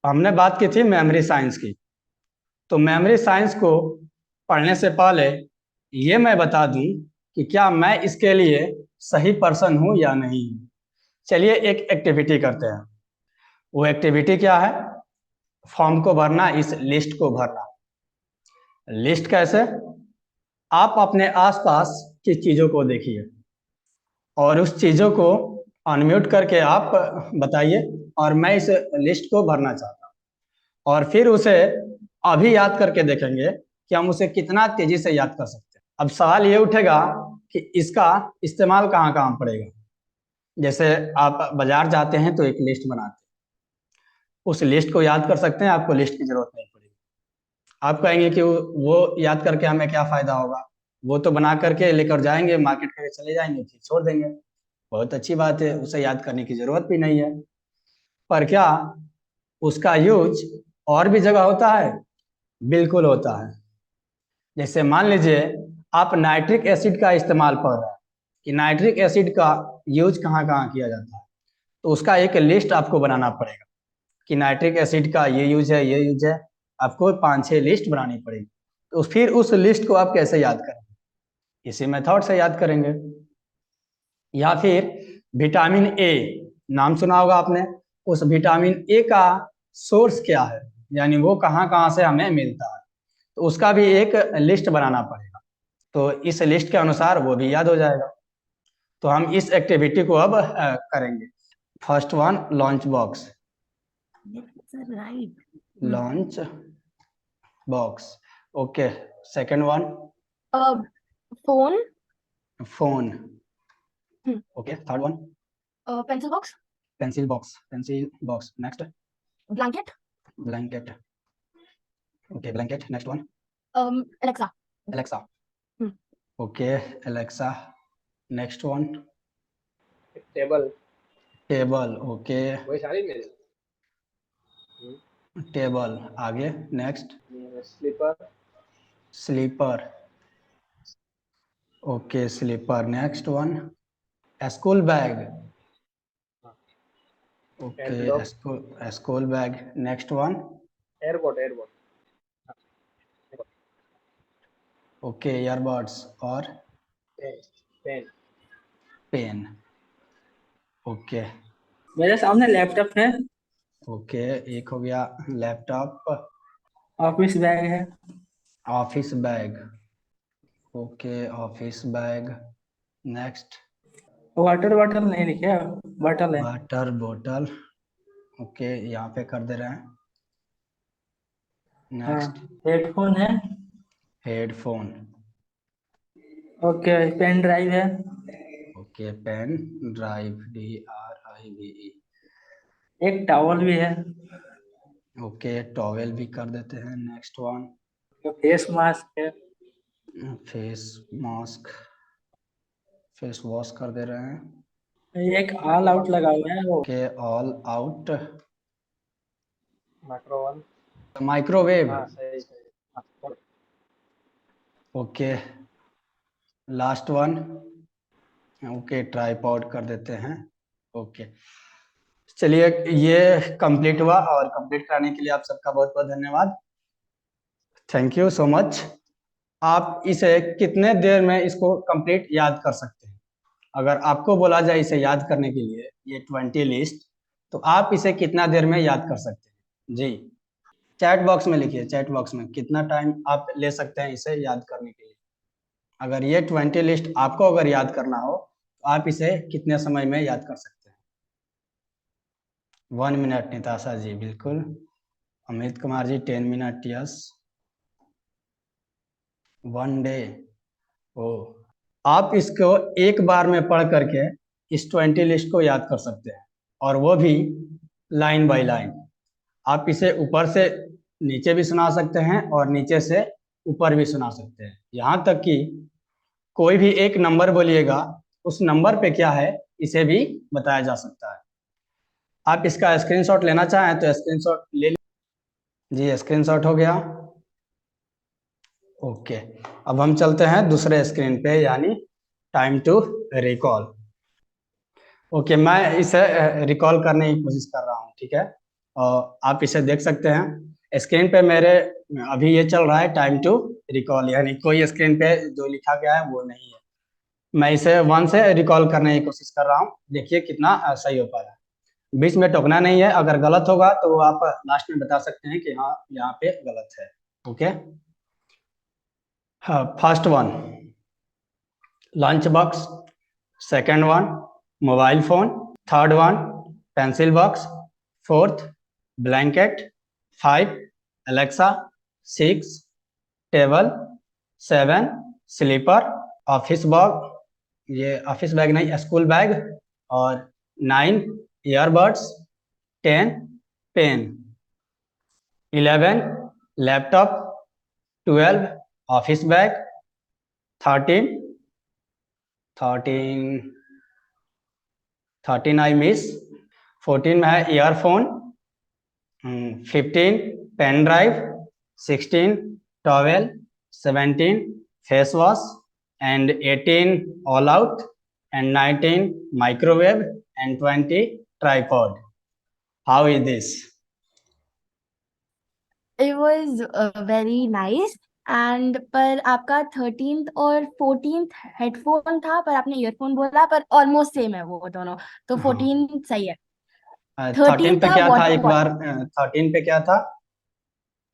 हमने बात की थी मेमोरी साइंस की। तो मेमोरी साइंस को पढ़ने से पहले ये मैं बता दूं कि क्या मैं इसके लिए सही पर्सन हूं या नहीं। चलिए एक एक्टिविटी करते हैं। वो एक्टिविटी क्या है? फॉर्म को भरना, इस लिस्ट को भरना। लिस्ट कैसे? आप अपने आसपास की चीजों को देखिए और उस चीजों को अनम्यूट करके आप बताइए, और मैं इस लिस्ट को भरना चाहता हूँ। और फिर उसे अभी याद करके देखेंगे कि हम उसे कितना तेजी से याद कर सकते हैं। अब सवाल ये उठेगा कि इसका इस्तेमाल कहाँ कहाँ पड़ेगा। जैसे आप बाजार जाते हैं तो एक लिस्ट बनाते हैं, उस लिस्ट को याद कर सकते हैं, आपको लिस्ट की जरूरत नहीं पड़ेगी। आप कहेंगे कि वो याद करके हमें क्या फायदा होगा, वो तो बना करके लेकर जाएंगे, मार्केट करके चले जाएंगे, फिर छोड़ देंगे। बहुत अच्छी बात है, उसे याद करने की जरूरत भी नहीं है। पर क्या उसका यूज और भी जगह होता है? बिल्कुल होता है। जैसे मान लीजिए आप नाइट्रिक एसिड का इस्तेमाल पढ़ रहे हैं कि नाइट्रिक एसिड का यूज कहाँ कहाँ किया जाता है, तो उसका एक लिस्ट आपको बनाना पड़ेगा कि नाइट्रिक एसिड का ये यूज है, ये यूज है। आपको 5-6 लिस्ट बनानी पड़ेगी। तो फिर उस लिस्ट को आप कैसे याद करेंगे? इसी मेथड से याद करेंगे। या फिर विटामिन ए, नाम सुना होगा आपने। उस विटामिन ए का सोर्स क्या है, यानी वो कहाँ कहाँ से हमें मिलता है, तो उसका भी एक लिस्ट बनाना पड़ेगा। तो इस लिस्ट के अनुसार वो भी याद हो जाएगा। तो हम इस एक्टिविटी को अब करेंगे। First one, lunch box. Lunch box, okay. Second one, phone. Phone, okay. Third one, pencil box. Pencil box, pencil box. Next, blanket. Blanket, okay, blanket. Next one, Alexa. Alexa, okay, Alexa. Next one, table. Table, okay, वही सारी मेरे। Table. आगे next, slipper. Slipper, okay, slipper. Next one, school bag, okay, envelope. School bag. Next one, airport, airport. Okay, earbuds. और pen, pen. Pen, okay, मेरे सामने laptop है, okay. एक हो गया लैपटॉप। ऑफिस बैग है, office bag, okay, office bag. Next, water bottle नहीं लिखे, बॉटल है। वाटर बोतल, ओके, यहाँ पे कर दे रहे हैं। हाँ, नेक्स्ट, हेडफोन है, हेडफोन, ओके, पेन ड्राइव है, ओके, पेन ड्राइव, DRIVE, एक टॉवल भी है, ओके, टॉवेल भी कर देते हैं। नेक्स्ट वन, फेस मास्क है, फेस मास्क, फेस वॉश कर दे रहे हैं। एक ऑल आउट लगा हुआ है वो, okay, all out. Microwave. Microwave, हाँ, सही सही। हाँ, okay, last one, okay, tripod कर देते हैं। ओके, चलिए ये कंप्लीट हुआ, और कंप्लीट कराने के लिए आप सबका बहुत बहुत धन्यवाद। Thank you so much. आप इसे कितने देर में इसको कंप्लीट याद कर सकते हैं? अगर आपको बोला जाए इसे याद करने के लिए, ये 20 लिस्ट, तो आप इसे कितना देर में याद कर सकते हैं जी? चैट बॉक्स में लिखिए, चैट बॉक्स में कितना टाइम आप ले सकते हैं इसे याद करने के लिए। अगर ये 20 लिस्ट आपको अगर याद करना हो, तो आप इसे कितने समय में याद कर सकते हैं? 1 मिनट, निताशा जी, बिल्कुल। Amit Kumar ji, 10 minute, yes. 1 day, ओ। आप इसको एक बार में पढ़ करके इस 20 लिस्ट को याद कर सकते हैं, और वो भी लाइन बाय लाइन। आप इसे ऊपर से नीचे भी सुना सकते हैं और नीचे से ऊपर भी सुना सकते हैं, यहाँ तक कि कोई भी एक नंबर बोलिएगा, उस नंबर पे क्या है इसे भी बताया जा सकता है। आप इसका स्क्रीनशॉट लेना चाहें तो स्क्रीनशॉट ले लीजिए। जी, स्क्रीनशॉट हो गया। ओके, अब हम चलते हैं दूसरे स्क्रीन पे, यानी टाइम टू रिकॉल। ओके, मैं इसे रिकॉल करने की कोशिश कर रहा हूँ, ठीक है। और आप इसे देख सकते हैं स्क्रीन पे मेरे। अभी ये चल रहा है टाइम टू रिकॉल, यानी कोई स्क्रीन पे जो लिखा गया है वो नहीं है। मैं इसे 1 से रिकॉल करने की कोशिश कर रहा हूँ, देखिए कितना सही हो पा रहा है। बीच में टोकना नहीं है, अगर गलत होगा तो आप लास्ट में बता सकते हैं कि हाँ यहाँ पे गलत है। ओके, हाँ, first one lunch box, second one mobile phone, third one pencil box, fourth blanket, 5 Alexa, 6 table, 7 slipper, office bag, ये ऑफिस बैग नहीं स्कूल बैग, और 9 earbuds, 10 pen, 11 laptop, 12 office bag, 13 I miss, 14 में है earphone, 15 pen drive, 16 towel, 17 face wash, and 18 all out, and 19 microwave, and 20 tripod. How is this? It was very nice. And पर आपका 13th और 14th headphone था, पर आपने earphone बोला, पर ऑलमोस्ट सेम है वो दोनों, तो हाँ। 14 सही है। 13 13 पे था क्या था water एक बार? 13 पे क्या था?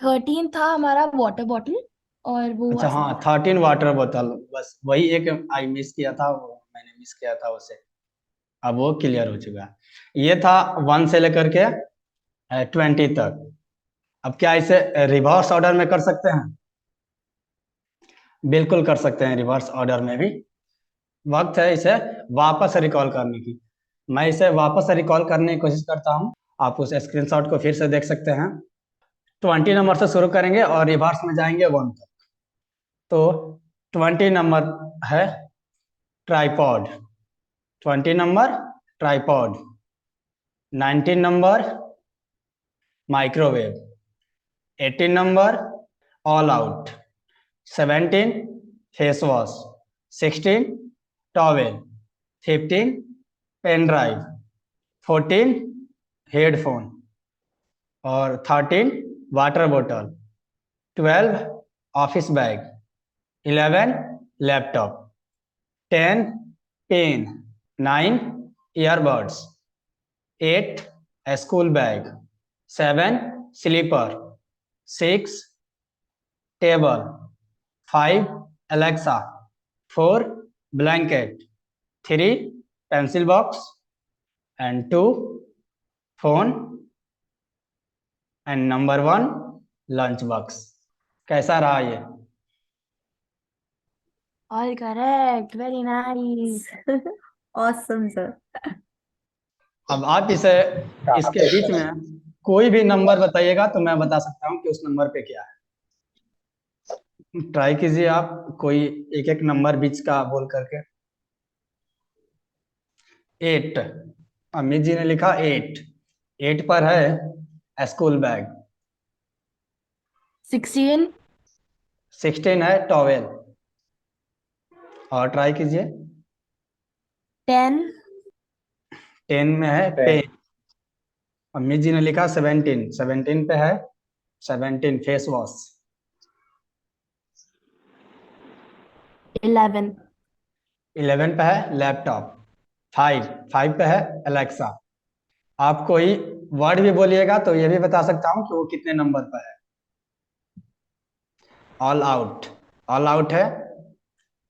13 था हमारा वाटर बॉटल, और वो अच्छा हाँ, आसान था। 13 वाटर बोतल, बस वही एक आई मिस किया था, वो मैंने मिस किया था उसे। अब वो क्लियर हो चुका है। ये था 1 से लेकर के 20 तक। अब क्या इसे रिवर्स ऑर्डर में कर सकते हैं? बिल्कुल कर सकते हैं, रिवर्स ऑर्डर में भी। वक्त है इसे वापस रिकॉल करने की। मैं इसे वापस रिकॉल करने की कोशिश करता हूँ। आप उस स्क्रीनशॉट को फिर से देख सकते हैं। 20 नंबर से शुरू करेंगे और रिवर्स में जाएंगे 1 तक। तो 20 नंबर है tripod, 20 number tripod, 19 number microwave, 18 number All Out, 17 face wash, 16 towel, 15 pen drive, 14 headphone, और 13 वाटर बोतल, 12 office bag, 11 laptop, 10 pen, 9 earbuds, 8 school bag, 7 slipper, 6 table, 5 Alexa, 4 blanket, 3 pencil box, and 2 phone, and number 1 lunch box. कैसा रहा ये? All correct, very nice. Awesome, sir. अब आप इसे इसके बीच में कोई भी नंबर बताइएगा तो मैं बता सकता हूँ कि उस नंबर पे क्या है। ट्राई कीजिए आप, कोई एक एक नंबर बीच का बोल करके। 8, अमित जी ने लिखा 8 पर है स्कूल बैग। 16 16 है टॉवेल। और ट्राई कीजिए। 10 10 में है पेन। अमित जी ने लिखा 17 पे है 17 फेस वॉश। 11 पे है लैपटॉप। 5 पे है अलेक्सा। आप कोई वर्ड भी बोलिएगा तो ये भी बता सकता हूँ कि वो कितने नंबर पर है। ऑल आउट है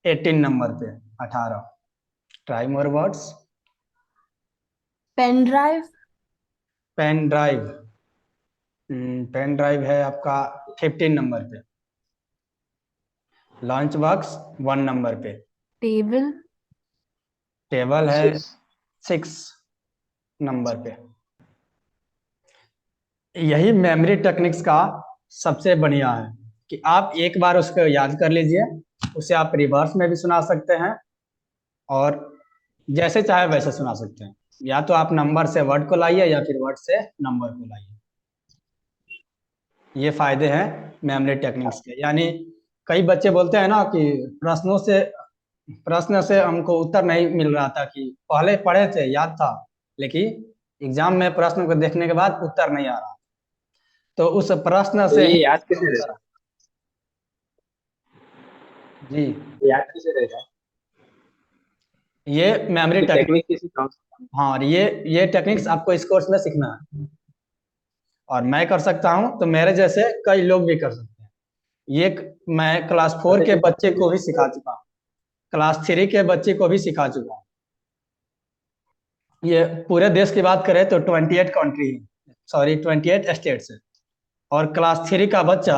18 नंबर पे, 18। Try more words. Pen drive pen drive है आपका 15 नंबर पे। लंच बॉक्स 1 नंबर पे। टेबल है 6 नंबर पे। यही मेमोरी टेक्निक्स का सबसे बढ़िया है कि आप एक बार उसको याद कर लीजिए, उसे आप रिवर्स में भी सुना सकते हैं और जैसे चाहे वैसे सुना सकते हैं। या तो आप नंबर से वर्ड को लाइए या फिर वर्ड से नंबर को लाइए। ये फायदे हैं मेमोरी टेक्निक्स के। यानी कई बच्चे बोलते हैं ना कि प्रश्न से हमको उत्तर नहीं मिल रहा था, कि पहले पढ़े थे याद था लेकिन एग्जाम में प्रश्न को देखने के बाद उत्तर नहीं आ रहा। तो उस प्रश्न तो से ये याद कैसे रहता जी है? याद कैसे रहता है? ये मेमोरी इसकी टेक्निक। टेक्निक कैसी कौन सी? हाँ, और ये टेक्निक्स आपको इस कोर्स में सीखना है, और मैं कर सकता हूँ तो मेरे जैसे कई लोग भी कर सकते हैं। मैं क्लास 4 अच्छा, के ये बच्चे टेक्निक को भी सिखा चुका हूँ, क्लास 3 के बच्चे को भी सिखा चुका हूँ। ये पूरे देश की बात करें तो 28 कंट्री है, सॉरी 28 स्टेट्स है, और क्लास 3 का बच्चा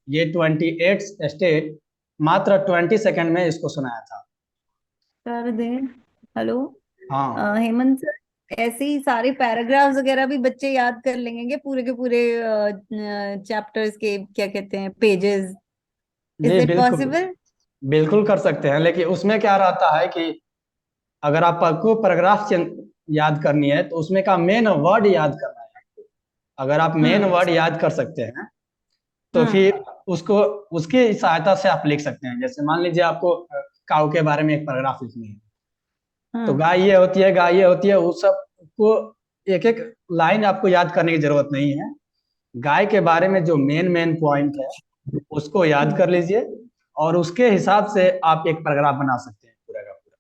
ये 28 स्टेट मात्र 20 सेकंड में इसको सुनाया था। कर दें। हेलो। हाँ हेमंत सर, ऐसे ही सारे पैराग्राफ्स वगैरह भी बच्चे याद कर लेंगे क्या? पूरे के पूरे चैप्टर्स के क्या कहते हैं, पेजेस? इज जी इट बिल्कुल, पॉसिबल? बिल्कुल कर सकते हैं, लेकिन उसमें क्या रहता है कि अगर आपको पैराग्राफ याद करनी है तो उसमें का मेन वर्ड याद करना है आपको। अगर आप मेन हम्म। वर्ड याद कर सकते हैं तो हम्म। फिर उसको उसकी सहायता से आप लिख सकते हैं। जैसे मान लीजिए आपको काऊ के बारे में एक पैराग्राफ लिखनी है, तो हम्म। गाय ये होती है, गाय ये होती है, उस सब को एक एक लाइन आपको याद करने की जरूरत नहीं है। गाय के बारे में जो मेन मेन पॉइंट है उसको याद कर लीजिए, और उसके हिसाब से आप एक पैराग्राफ बना सकते हैं पूरा का पूरा।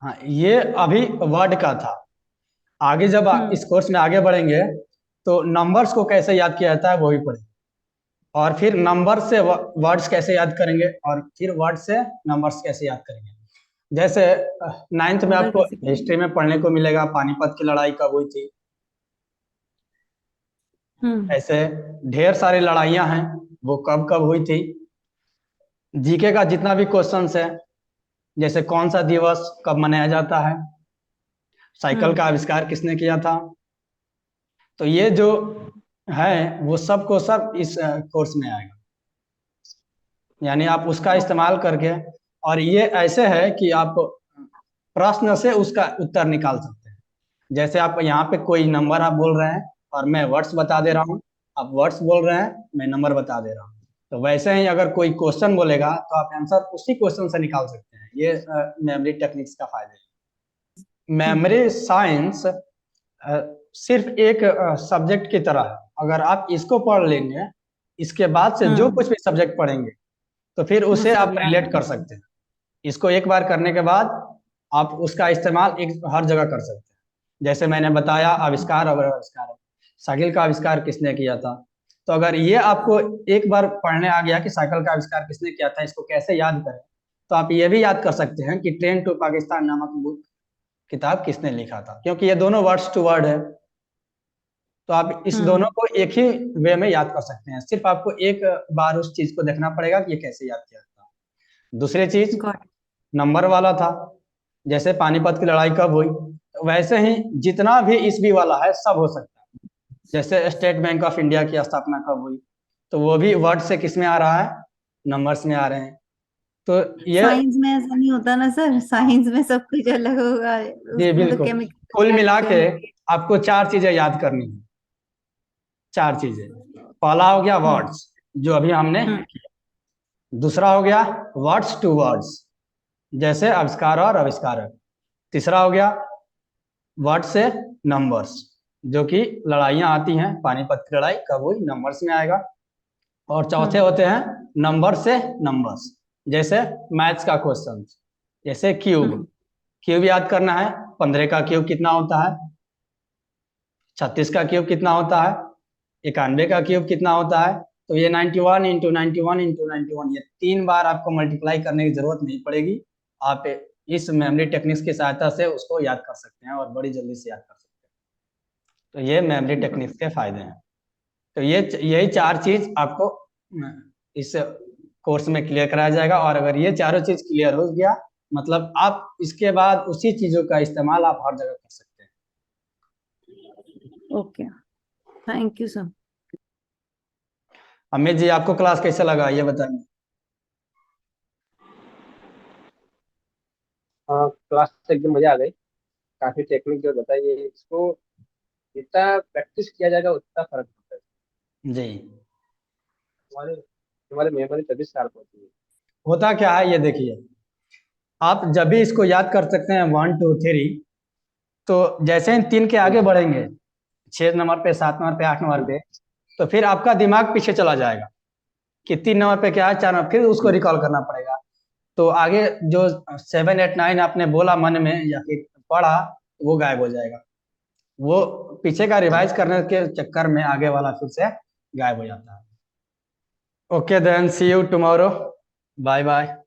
हाँ, ये अभी वर्ड का था। आगे जब आप हम्म। इस कोर्स में आगे बढ़ेंगे तो नंबर्स को कैसे याद किया जाता है वो भी पढ़ेंगे, और फिर नंबर से वर्ड्स कैसे याद करेंगे, और फिर वर्ड से नंबर्स कैसे याद करेंगे। जैसे 9th में नंबर आपको कैसे करेंगे? हिस्ट्री में पढ़ने को मिलेगा पानीपत की लड़ाई कब हुई थी। हम्म। ऐसे ढेर सारी लड़ाइयां हैं, वो कब कब हुई थी। जीके का जितना भी क्वेश्चंस है, जैसे कौन सा दिवस कब मनाया जाता है, साइकिल का हम्म। आविष्कार किसने किया था, तो ये जो है वो सब को सब इस कोर्स में आएगा। यानी आप उसका इस्तेमाल करके, और ये ऐसे है कि आप प्रश्न से उसका उत्तर निकाल सकते हैं। जैसे आप यहाँ पे कोई नंबर आप बोल रहे हैं और मैं वर्ड्स बता दे रहा हूँ, आप वर्ड्स बोल रहे हैं, मैं नंबर बता दे रहा हूँ, तो वैसे ही अगर कोई क्वेश्चन बोलेगा तो आप आंसर उसी क्वेश्चन से निकाल सकते हैं। ये मेमोरी टेक्निक्स का फायदा है। हम्म। मेमोरी साइंस सिर्फ एक सब्जेक्ट की तरह है। अगर आप इसको पढ़ लेंगे, इसके बाद से जो कुछ भी सब्जेक्ट पढ़ेंगे तो फिर वो उसे सब आप याद रिलेट कर है। सकते हैं। इसको एक बार करने के बाद आप उसका इस्तेमाल एक हर जगह कर सकते हैं। जैसे मैंने बताया आविष्कार और आविष्कार, साइकिल का आविष्कार किसने किया था, तो अगर ये आपको एक बार पढ़ने आ गया कि साइकिल का आविष्कार किसने किया था, इसको कैसे याद करें, तो आप ये भी याद कर सकते हैं कि ट्रेन टू पाकिस्तान नामक बुक किताब किसने लिखा था, क्योंकि ये दोनों वर्ड्स टू वर्ड है। तो आप इस दोनों हम्म। को एक ही वे में याद कर सकते हैं। सिर्फ आपको एक बार उस चीज को देखना पड़ेगा कि ये कैसे याद किया था। दूसरी चीज गॉट। नंबर वाला था, जैसे पानीपत की लड़ाई कब हुई, वैसे ही जितना भी ईस्वी वाला है सब हो सकता है। जैसे स्टेट बैंक ऑफ इंडिया की स्थापना कब हुई, तो वो भी वर्ड से किस में आ रहा है, नंबर्स में आ रहे हैं। तो ये साइंस में ऐसा नहीं होता ना सर, साइंस में सब कुछ अलग होगा। जी उसमें तो बिल्कुल, केमिकल कुल मिला के रिएक्शन। आपको चार चीजें याद करनी है। चार चीजें, पहला हो गया हम्म। वर्ड्स जो अभी हमने हम्म। किया, दूसरा हो गया वर्ड्स टू वर्ड्स जैसे आविष्कार और आविष्कारक, तीसरा हो गया वर्ड से नंबर्स जो कि लड़ाइयाँ आती हैं, पानीपत की लड़ाई कब हुई, नंबर्स में आएगा। और चौथे हम्म। होते हैं नंबर से नंबर्स, जैसे मैथ्स का क्वेश्चन, जैसे क्यूब। हम्म। क्यूब याद करना है, 15 का क्यूब कितना होता है, 36 का क्यूब कितना होता है, 91 का क्यूब कितना होता है। तो ये 91 इंटू 91 इंटू 91, ये 3 बार आपको मल्टीप्लाई करने की जरूरत नहीं पड़ेगी। आप इस मेमोरी टेक्निक्स की सहायता से उसको याद कर सकते हैं और बड़ी जल्दी से याद कर सकते हैं। तो ये मेमोरी टेक्निक्स के फायदे हैं। तो ये यही चार चीज आपको इस कोर्स में क्लियर कराया जाएगा, और अगर ये चारों चीज क्लियर हो गया मतलब आप इसके बाद उसी चीजों का इस्तेमाल आप हर जगह कर सकते हैं। Okay, thank you sir. Amit ji, आपको क्लास कैसे लगा ये बताइए। हाँ, क्लास से एकदम मजा आ गई। काफी टेक्निक जो बताइए, इसको जितना प्रैक्टिस किया जाएगा उतना फर्क पड़ता है। जी, हमारे हमारे मेमोरी तभी शार्प होती है। होता क्या है ये देखिए, आप जब भी इसको याद कर सकते हैं 1 2 3, तो जैसे ही 3 के आगे बढ़ेंगे, 6 नंबर पे, 7 नंबर पे, 8 नंबर पे, तो फिर आपका दिमाग पीछे चला जाएगा कि 3 नंबर पे क्या है, 4 नंबर, फिर उसको रिकॉल करना पड़ेगा। तो आगे जो 7, 8, 9 आपने बोला मन में या फिर पढ़ा, वो गायब हो जाएगा। वो पीछे का रिवाइज करने के चक्कर में आगे वाला फिर से गायब हो जाता है। Okay then, see you tomorrow, bye bye.